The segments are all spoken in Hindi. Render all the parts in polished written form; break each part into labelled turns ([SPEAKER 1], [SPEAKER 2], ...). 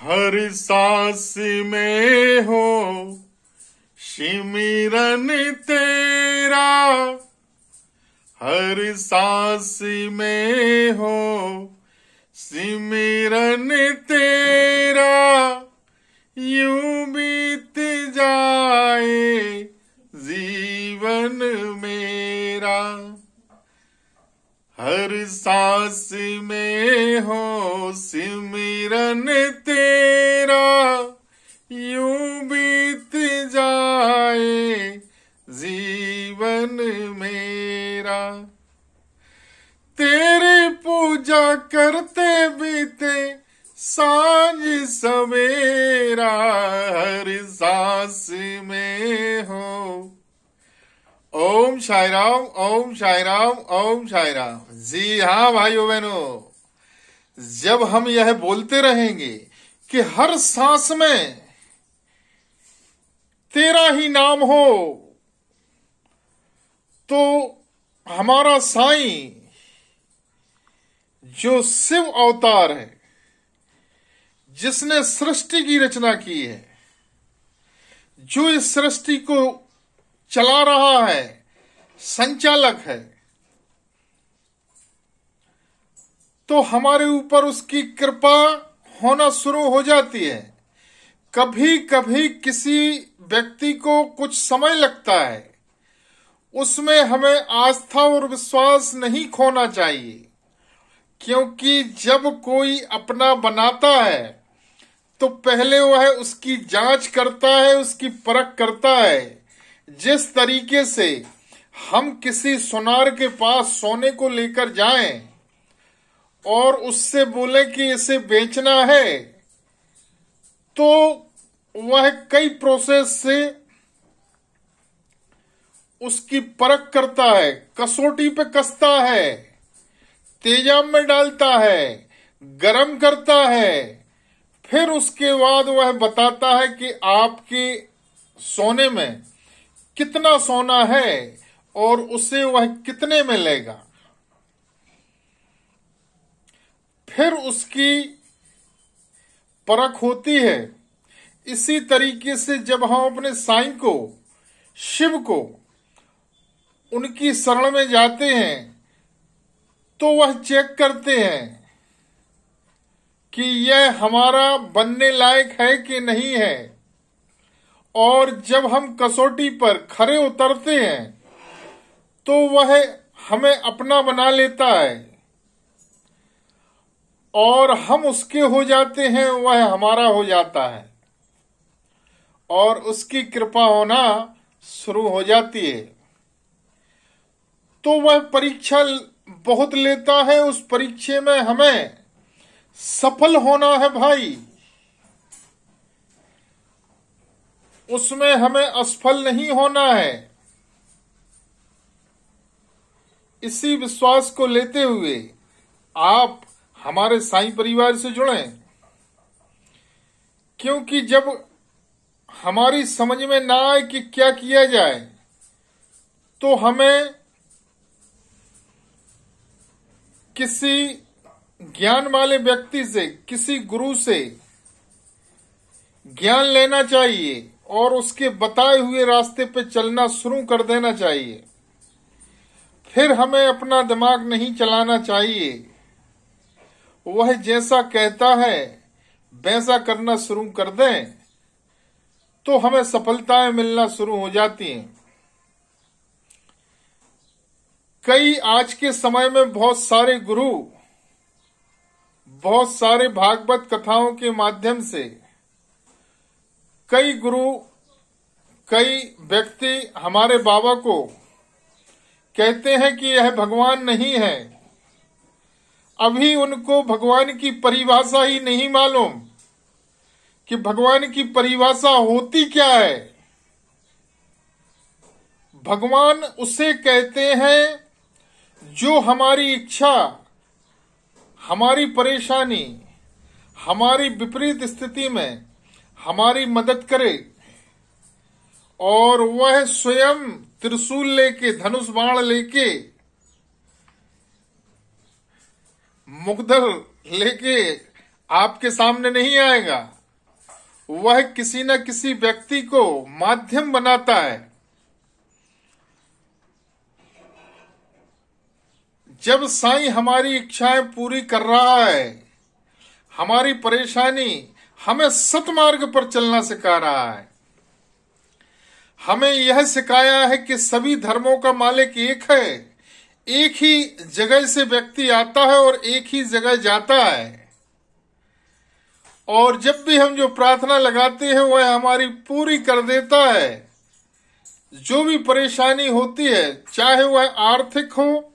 [SPEAKER 1] हर सांस में हो सिमरन तेरा, हर सांस में हो सिमरन तेरा, यूं बीत जाए जीवन मेरा। हर सांस में हो सिमरन तेरा, यूं बीत जाए जीवन मेरा। तेरी पूजा करते बीते सांझ सवेरा, हर सांस में हो। ओम साई राम, ओम साई राम, ओम साई राम। जी हाँ भाइयों बहनों, जब हम यह बोलते रहेंगे कि हर सांस में तेरा ही नाम हो, तो हमारा साईं जो शिव अवतार है, जिसने सृष्टि की रचना की है, जो इस सृष्टि को चला रहा है, संचालक है, तो हमारे ऊपर उसकी कृपा होना शुरू हो जाती है। कभी कभी किसी व्यक्ति को कुछ समय लगता है, उसमें हमें आस्था और विश्वास नहीं खोना चाहिए, क्योंकि जब कोई अपना बनाता है तो पहले वह उसकी जांच करता है, उसकी परख करता है। जिस तरीके से हम किसी सुनार के पास सोने को लेकर जाएं और उससे बोले कि इसे बेचना है, तो वह कई प्रोसेस से उसकी परख करता है, कसौटी पे कसता है, तेजाब में डालता है, गरम करता है, फिर उसके बाद वह बताता है कि आपके सोने में कितना सोना है और उसे वह कितने में लेगा। फिर उसकी परख होती है। इसी तरीके से जब हम अपने साईं को, शिव को, उनकी शरण में जाते हैं तो वह चेक करते हैं कि यह हमारा बनने लायक है कि नहीं है। और जब हम कसौटी पर खरे उतरते हैं तो वह हमें अपना बना लेता है और हम उसके हो जाते हैं, वह हमारा हो जाता है और उसकी कृपा होना शुरू हो जाती है। तो वह परीक्षा बहुत लेता है, उस परीक्षा में हमें सफल होना है भाई, उसमें हमें असफल नहीं होना है। इसी विश्वास को लेते हुए आप हमारे साईं परिवार से जुड़ें, क्योंकि जब हमारी समझ में ना आए कि क्या किया जाए तो हमें किसी ज्ञान वाले व्यक्ति से, किसी गुरु से ज्ञान लेना चाहिए और उसके बताए हुए रास्ते पे चलना शुरू कर देना चाहिए। फिर हमें अपना दिमाग नहीं चलाना चाहिए, वह जैसा कहता है वैसा करना शुरू कर दें तो हमें सफलताएं मिलना शुरू हो जाती हैं। कई आज के समय में बहुत सारे गुरु, बहुत सारे भागवत कथाओं के माध्यम से कई गुरु, कई व्यक्ति हमारे बाबा को कहते हैं कि यह भगवान नहीं है। अभी उनको भगवान की परिभाषा ही नहीं मालूम कि भगवान की परिभाषा होती क्या है। भगवान उसे कहते हैं जो हमारी इच्छा, हमारी परेशानी, हमारी विपरीत स्थिति में हमारी मदद करे और वह स्वयं त्रिशूल लेके, धनुष बाण लेके, मुग्धर लेके आपके सामने नहीं आएगा। वह किसी न किसी व्यक्ति को माध्यम बनाता है। जब साईं हमारी इच्छाएं पूरी कर रहा है, हमारी परेशानी हमें सतमार्ग पर चलना सिखा रहा है, हमें यह सिखाया है कि सभी धर्मों का मालिक एक है, एक ही जगह से व्यक्ति आता है और एक ही जगह जाता है, और जब भी हम जो प्रार्थना लगाते हैं वह हमारी पूरी कर देता है। जो भी परेशानी होती है, चाहे वह आर्थिक हो,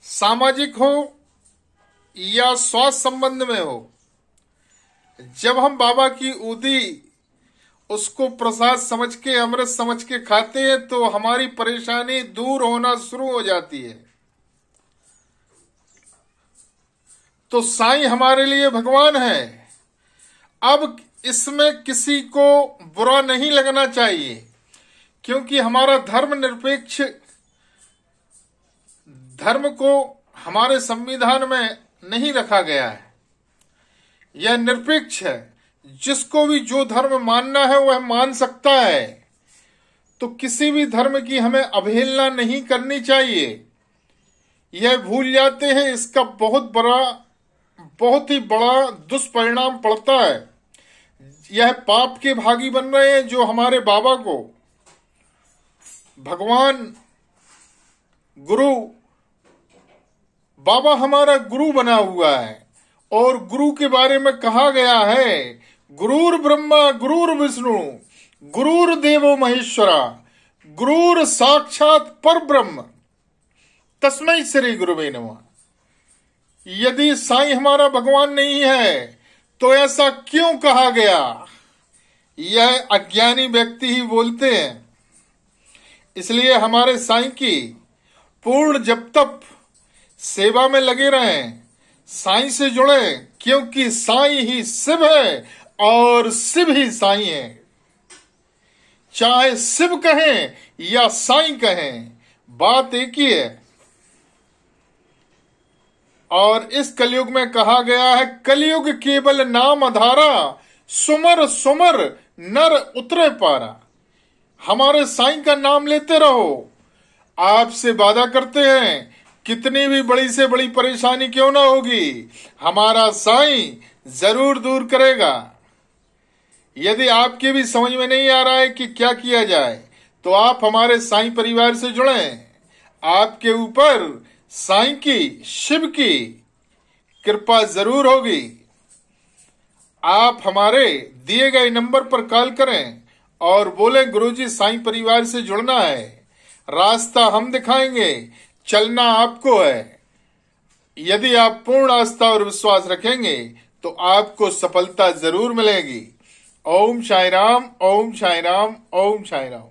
[SPEAKER 1] सामाजिक हो या स्वास्थ्य संबंध में हो, जब हम बाबा की उदी उसको प्रसाद समझ के, अमृत समझ के खाते हैं तो हमारी परेशानी दूर होना शुरू हो जाती है। तो साईं हमारे लिए भगवान है। अब इसमें किसी को बुरा नहीं लगना चाहिए, क्योंकि हमारा धर्म निरपेक्ष धर्म को हमारे संविधान में नहीं रखा गया है। यह निरपेक्ष है, जिसको भी जो धर्म मानना है वह मान सकता है। तो किसी भी धर्म की हमें अवहेलना नहीं करनी चाहिए। यह भूल जाते हैं, इसका बहुत ही बड़ा दुष्परिणाम पड़ता है। यह पाप के भागी बन रहे हैं जो हमारे बाबा को भगवान गुरु, बाबा हमारा गुरु बना हुआ है। और गुरु के बारे में कहा गया है, गुरुर ब्रह्मा गुरुर विष्णु गुरुर देवो महेश्वरा गुरुर साक्षात पर ब्रह्म तस्मै श्री गुरुवे नमः। यदि साईं हमारा भगवान नहीं है तो ऐसा क्यों कहा गया? यह अज्ञानी व्यक्ति ही बोलते हैं। इसलिए हमारे साईं की पूर्ण जप तप सेवा में लगे रहें, साईं से जुड़े, क्योंकि साईं ही शिव है और शिव ही साईं है। चाहे शिव कहें या साईं कहें, बात एक ही है। और इस कलयुग में कहा गया है, कलयुग केवल नाम आधारा, सुमर सुमर नर उतरे पारा। हमारे साईं का नाम लेते रहो। आपसे वादा करते हैं, कितनी भी बड़ी से बड़ी परेशानी क्यों ना होगी, हमारा साईं जरूर दूर करेगा। यदि आपके भी समझ में नहीं आ रहा है कि क्या किया जाए, तो आप हमारे साईं परिवार से जुड़ें। आपके ऊपर साईं की, शिव की कृपा जरूर होगी। आप हमारे दिए गए नंबर पर कॉल करें और बोलें, गुरुजी साईं परिवार से जुड़ना है, रास्ता हम दिखाएंगे, चलना आपको है। यदि आप पूर्ण आस्था और विश्वास रखेंगे तो आपको सफलता जरूर मिलेगी। ओम साई राम, ओम साई राम, ओम साई राम।